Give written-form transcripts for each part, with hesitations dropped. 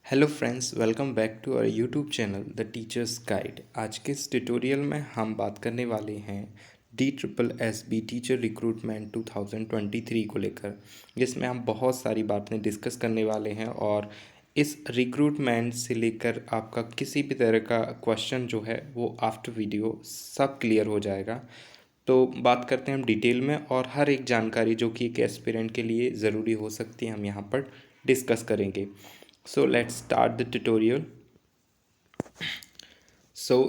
Hello friends, welcome back to our YouTube channel the teachers guide. आज के इस tutorial में हम बात करने वाले हैं DSSB टीचर रिक्रूटमेंट 2023 को लेकर, जिसमें हम बहुत सारी बातें डिस्कस करने वाले हैं और इस रिक्रूटमेंट से लेकर आपका किसी भी तरह का क्वेश्चन जो है वो आफ्टर वीडियो सब क्लियर हो जाएगा। तो बात करते हैं हम डिटेल में, और हर एक जानकारी जो कि एक एस्पिरेंट के लिए ज़रूरी हो सकती है हम यहाँ पर डिस्कस करेंगे। So let's start the tutorial.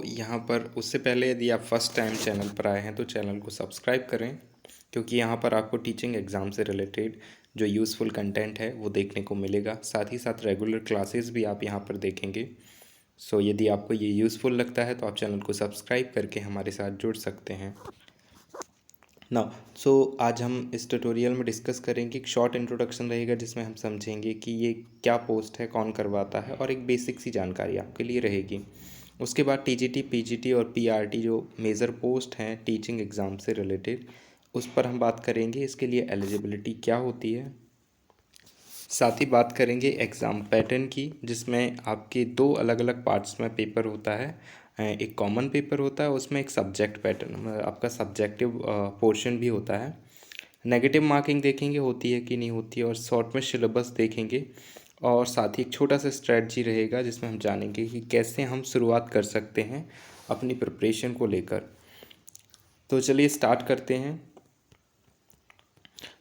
यहाँ पर उससे पहले यदि आप फर्स्ट टाइम चैनल पर आए हैं तो चैनल को सब्सक्राइब करें, क्योंकि यहाँ पर आपको टीचिंग एग्ज़ाम से रिलेटेड जो यूज़फुल कंटेंट है वो देखने को मिलेगा। साथ ही साथ रेगुलर क्लासेस भी आप यहाँ पर देखेंगे। यदि आपको ये यूज़फुल लगता है तो आप चैनल को सब्सक्राइब करके हमारे साथ जुड़ सकते हैं। आज हम इस ट्यूटोरियल में डिस्कस करेंगे, एक शॉर्ट इंट्रोडक्शन रहेगा जिसमें हम समझेंगे कि ये क्या पोस्ट है, कौन करवाता है, और एक बेसिक सी जानकारी आपके लिए रहेगी। उसके बाद TGT, PGT और PRT जो मेजर पोस्ट हैं टीचिंग एग्ज़ाम से रिलेटेड, उस पर हम बात करेंगे। इसके लिए एलिजिबिलिटी क्या होती है। साथ ही बात करेंगे एग्ज़ाम पैटर्न की, जिसमें आपके दो अलग अलग पार्ट्स में पेपर होता है। एक कॉमन पेपर होता है, उसमें एक सब्जेक्ट पैटर्न आपका सब्जेक्टिव पोर्शन भी होता है। नेगेटिव मार्किंग देखेंगे होती है कि नहीं होती है, और शॉर्ट में सिलेबस देखेंगे, और साथ ही एक छोटा सा स्ट्रेटजी रहेगा जिसमें हम जानेंगे कि कैसे हम शुरुआत कर सकते हैं अपनी प्रिपरेशन को लेकर। तो चलिए स्टार्ट करते हैं।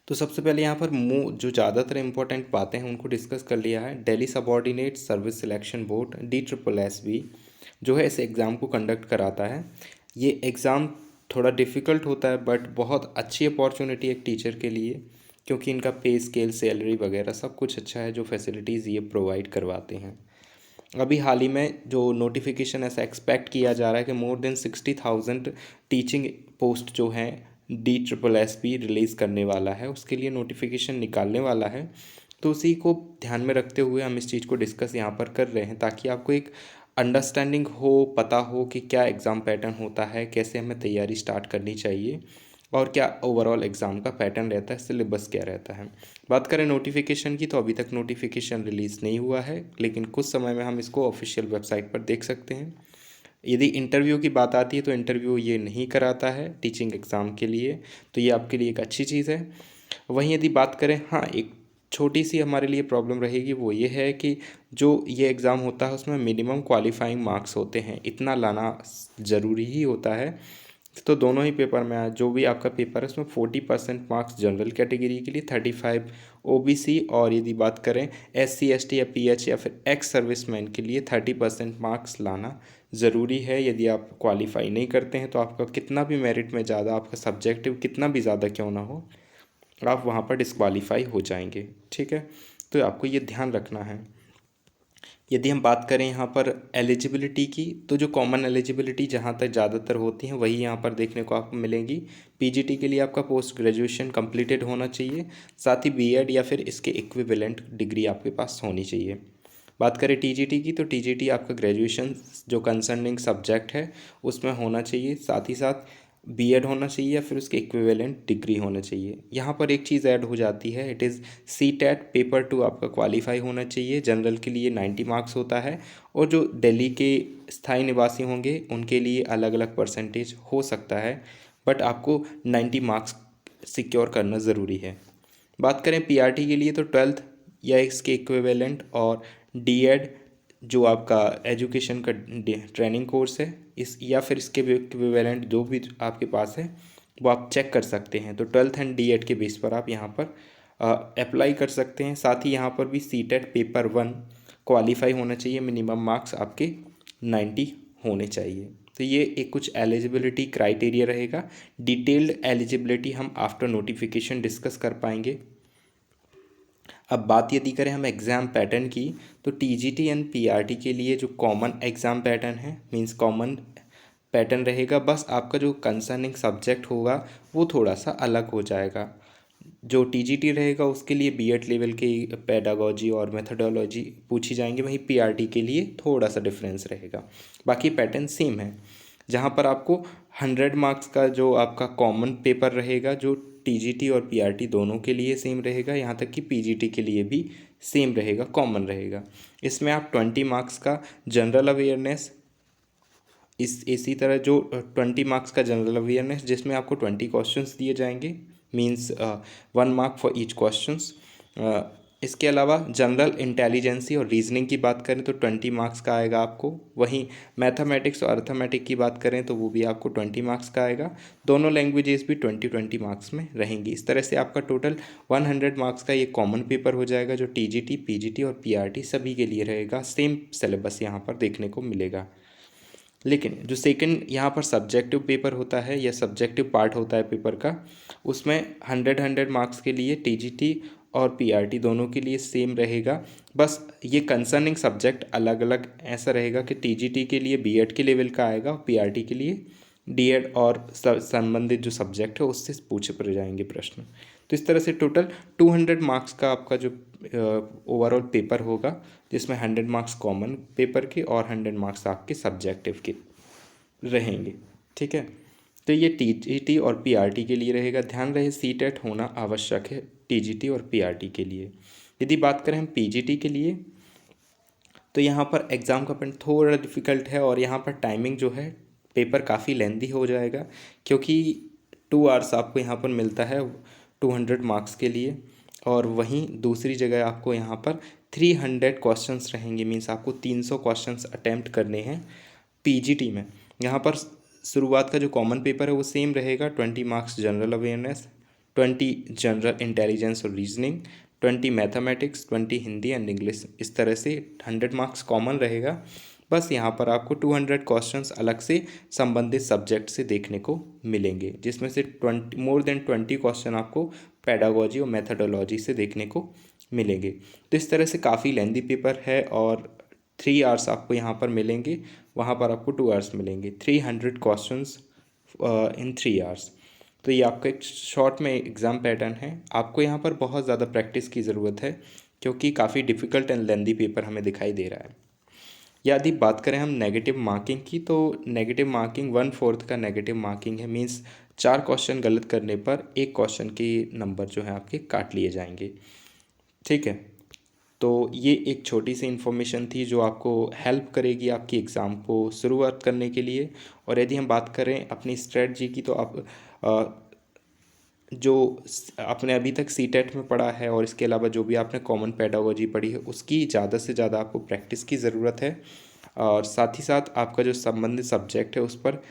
तो सबसे पहले यहाँ पर जो ज़्यादातर इंपॉर्टेंट बातें हैं उनको डिस्कस कर लिया है। Delhi subordinate service selection board DSSB जो है इस एग्ज़ाम को कंडक्ट कराता है। ये एग्ज़ाम थोड़ा डिफ़िकल्ट होता है, बट बहुत अच्छी अपॉर्चुनिटी है एक टीचर के लिए, क्योंकि इनका पे स्केल, सैलरी वगैरह सब कुछ अच्छा है, जो फैसिलिटीज़ ये प्रोवाइड करवाते हैं। अभी हाल ही में जो नोटिफिकेशन ऐसा एक्सपेक्ट किया जा रहा है कि मोर देन 60,000 टीचिंग पोस्ट जो हैं DSSB रिलीज़ करने वाला है, उसके लिए नोटिफिकेशन निकालने वाला है। तो उसी को ध्यान में रखते हुए हम इस चीज़ को डिस्कस यहाँ पर कर रहे हैं, ताकि आपको एक अंडरस्टैंडिंग हो, पता हो कि क्या एग्ज़ाम पैटर्न होता है, कैसे हमें तैयारी स्टार्ट करनी चाहिए, और क्या ओवरऑल एग्ज़ाम का पैटर्न रहता है, सिलेबस क्या रहता है। बात करें नोटिफिकेशन की, तो अभी तक नोटिफिकेशन रिलीज़ नहीं हुआ है, लेकिन कुछ समय में हम इसको ऑफिशियल वेबसाइट पर देख सकते हैं। यदि इंटरव्यू की बात आती है तो इंटरव्यू ये नहीं कराता है टीचिंग एग्ज़ाम के लिए, तो ये आपके लिए एक अच्छी चीज़ है। वहीं यदि बात करें, हाँ, एक छोटी सी हमारे लिए प्रॉब्लम रहेगी, वो ये है कि जो ये एग्ज़ाम होता है उसमें मिनिमम क्वालिफाइंग मार्क्स होते हैं, इतना लाना ज़रूरी ही होता है। तो दोनों ही पेपर में जो भी आपका पेपर है उसमें 40% मार्क्स जनरल कैटेगरी के लिए, 35 OBC, और यदि बात करें SC ST या PH या फिर एक्स सर्विसमैन के लिए 30% मार्क्स लाना ज़रूरी है। यदि आप क्वालिफाई नहीं करते हैं तो आपका कितना भी मेरिट में ज़्यादा, आपका सब्जेक्टिव कितना भी ज़्यादा क्यों ना हो, आप वहाँ पर डिस्क्वालीफाई हो जाएंगे। ठीक है, तो आपको ये ध्यान रखना है। यदि हम बात करें यहाँ पर एलिजिबिलिटी की, तो जो कॉमन एलिजिबिलिटी जहाँ तक ज़्यादातर होती हैं वही यहाँ पर देखने को आपको मिलेंगी। PGT के लिए आपका पोस्ट ग्रेजुएशन कंप्लीटेड होना चाहिए, साथ ही B.Ed या फिर इसके इक्विवेलेंट डिग्री आपके पास होनी चाहिए। बात करें TGT की, तो TGT आपका ग्रेजुएशन जो कंसर्निंग सब्जेक्ट है उसमें होना चाहिए, साथ ही साथ B.Ed होना चाहिए या फिर उसके इक्विवेलेंट डिग्री होना चाहिए। यहाँ पर एक चीज़ ऐड हो जाती है, इट इज़ CTET पेपर 2 आपका क्वालिफाई होना चाहिए। जनरल के लिए 90 मार्क्स होता है, और जो दिल्ली के स्थायी निवासी होंगे उनके लिए अलग अलग परसेंटेज हो सकता है, बट आपको 90 मार्क्स सिक्योर करना ज़रूरी है। बात करें PRT के लिए, तो 12th या इसके इक्विवेलेंट, और D.Ed जो आपका एजुकेशन का ट्रेनिंग कोर्स है, इस या फिर इसके इक्विवेलेंट जो भी आपके पास है वो आप चेक कर सकते हैं। तो 12th एंड D.Ed के बेस पर आप यहाँ पर अप्लाई कर सकते हैं। साथ ही यहाँ पर भी CTET पेपर 1 क्वालिफाई होना चाहिए, मिनिमम मार्क्स आपके 90 होने चाहिए। तो ये एक कुछ एलिजिबिलिटी क्राइटेरिया रहेगा। डिटेल्ड एलिजिबिलिटी हम आफ्टर नोटिफिकेशन डिस्कस कर पाएंगे। अब बात यदि करें हम एग्ज़ाम पैटर्न की, तो TGT एंड PRT के लिए जो कॉमन एग्ज़ाम पैटर्न है, मींस कॉमन पैटर्न रहेगा, बस आपका जो कंसर्निंग सब्जेक्ट होगा वो थोड़ा सा अलग हो जाएगा। जो TGT रहेगा उसके लिए B.Ed लेवल की पेडागोजी और मेथडोलॉजी पूछी जाएंगी, वहीं PRT के लिए थोड़ा सा डिफरेंस रहेगा। बाकी पैटर्न सेम है, जहाँ पर आपको 100 मार्क्स का जो आपका कॉमन पेपर रहेगा, जो TGT और PRT दोनों के लिए सेम रहेगा, यहाँ तक कि PGT के लिए भी सेम रहेगा, कॉमन रहेगा। इसमें आप 20 मार्क्स का जनरल अवेयरनेस, इसी तरह जो 20 मार्क्स का जनरल अवेयरनेस जिसमें आपको 20 क्वेश्चंस दिए जाएंगे, means 1 mark for each questions. इसके अलावा जनरल इंटेलिजेंसी और रीजनिंग की बात करें तो 20 मार्क्स का आएगा आपको। वहीं मैथमेटिक्स और अर्थमेटिक की बात करें तो वो भी आपको 20 मार्क्स का आएगा। दोनों लैंग्वेजेस भी 20-20 मार्क्स में रहेंगी। इस तरह से आपका टोटल 100 मार्क्स का ये कॉमन पेपर हो जाएगा, जो TGT, PGT और PRT सभी के लिए रहेगा। सेम सिलेबस यहाँ पर देखने को मिलेगा। लेकिन जो सेकंड यहाँ पर सब्जेक्टिव पेपर होता है या सब्जेक्टिव पार्ट होता है पेपर का, उसमें 100 मार्क्स के लिए TGT और PRT दोनों के लिए सेम रहेगा। बस ये कंसर्निंग सब्जेक्ट अलग अलग ऐसा रहेगा कि TGT के लिए B.Ed के लेवल का आएगा और PRT के लिए D.Ed और संबंधित जो सब्जेक्ट है उससे पूछे पड़ जाएंगे प्रश्न। तो इस तरह से टोटल 200 मार्क्स का आपका जो ओवरऑल पेपर होगा, जिसमें 100 मार्क्स कॉमन पेपर के और 100 मार्क्स आपके सब्जेक्टिव के रहेंगे। ठीक है, तो ये TGT और PRT के लिए रहेगा। ध्यान रहे CTET होना आवश्यक है TGT और PRT के लिए। यदि बात करें हम PGT के लिए, तो यहाँ पर एग्ज़ाम का पैटर्न थोड़ा डिफ़िकल्ट है और यहाँ पर टाइमिंग जो है पेपर काफ़ी लेंदी हो जाएगा, क्योंकि 2 आवर्स आपको यहाँ पर मिलता है 200 मार्क्स के लिए। और वहीं दूसरी जगह आपको यहाँ पर 300 क्वेश्चंस रहेंगे, मीन्स आपको 300 क्वेश्चंस अटैम्प्ट करने हैं PGT में। यहाँ पर शुरुआत का जो कॉमन पेपर है वो सेम रहेगा, 20 marks general awareness, 20 general intelligence और reasoning, 20 mathematics, 20 Hindi and English. इस तरह से 100 मार्क्स कॉमन रहेगा। बस यहाँ पर आपको 200 क्वेश्चंस अलग से संबंधित सब्जेक्ट से देखने को मिलेंगे, जिसमें से मोर देन 20 क्वेश्चन आपको पेडागोजी और मेथडोलॉजी से देखने को मिलेंगे। तो इस तरह से काफ़ी लेंदी पेपर है और 3 आवर्स आपको यहाँ पर मिलेंगे, वहाँ पर आपको 2 आवर्स मिलेंगे। 300 क्वेश्चंस इन 3 आवर्स। तो ये आपका एक शॉर्ट में एग्ज़ाम पैटर्न है। आपको यहाँ पर बहुत ज़्यादा प्रैक्टिस की ज़रूरत है, क्योंकि काफ़ी डिफ़िकल्ट एंड लेंदी पेपर हमें दिखाई दे रहा है। यदि बात करें हम नेगेटिव मार्किंग की, तो नेगेटिव मार्किंग 1/4 का नेगेटिव मार्किंग है, मीन्स 4 क्वेश्चन गलत करने पर 1 क्वेश्चन के नंबर जो है आपके काट लिए जाएंगे। ठीक है, तो ये एक छोटी सी इन्फॉर्मेशन थी जो आपको हेल्प करेगी आपकी एग्ज़ाम को शुरुआत करने के लिए। और यदि हम बात करें अपनी स्ट्रेटजी की, तो आप जो आपने अभी तक CTET में पढ़ा है और इसके अलावा जो भी आपने कॉमन पेडागोजी पढ़ी है, उसकी ज़्यादा से ज़्यादा आपको प्रैक्टिस की ज़रूरत है। और साथ ही साथ आपका जो संबंधित सब्जेक्ट है उस पर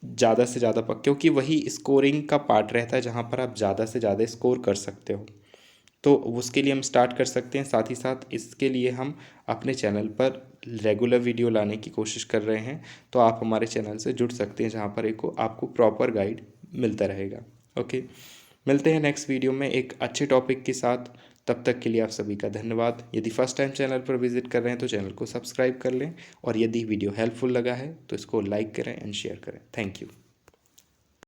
ज़्यादा से ज़्यादा क्योंकि वही स्कोरिंग का पार्ट रहता है जहाँ पर आप ज़्यादा से ज़्यादा स्कोर कर सकते हो। तो उसके लिए हम स्टार्ट कर सकते हैं। साथ ही साथ इसके लिए हम अपने चैनल पर रेगुलर वीडियो लाने की कोशिश कर रहे हैं, तो आप हमारे चैनल से जुड़ सकते हैं, जहाँ पर आपको प्रॉपर गाइड मिलता रहेगा। ओके, मिलते हैं नेक्स्ट वीडियो में एक अच्छे टॉपिक के साथ। तब तक के लिए आप सभी का धन्यवाद। यदि फर्स्ट टाइम चैनल पर विजिट कर रहे हैं तो चैनल को सब्सक्राइब कर लें, और यदि वीडियो हेल्पफुल लगा है तो इसको लाइक करें एंड शेयर करें। Thank you.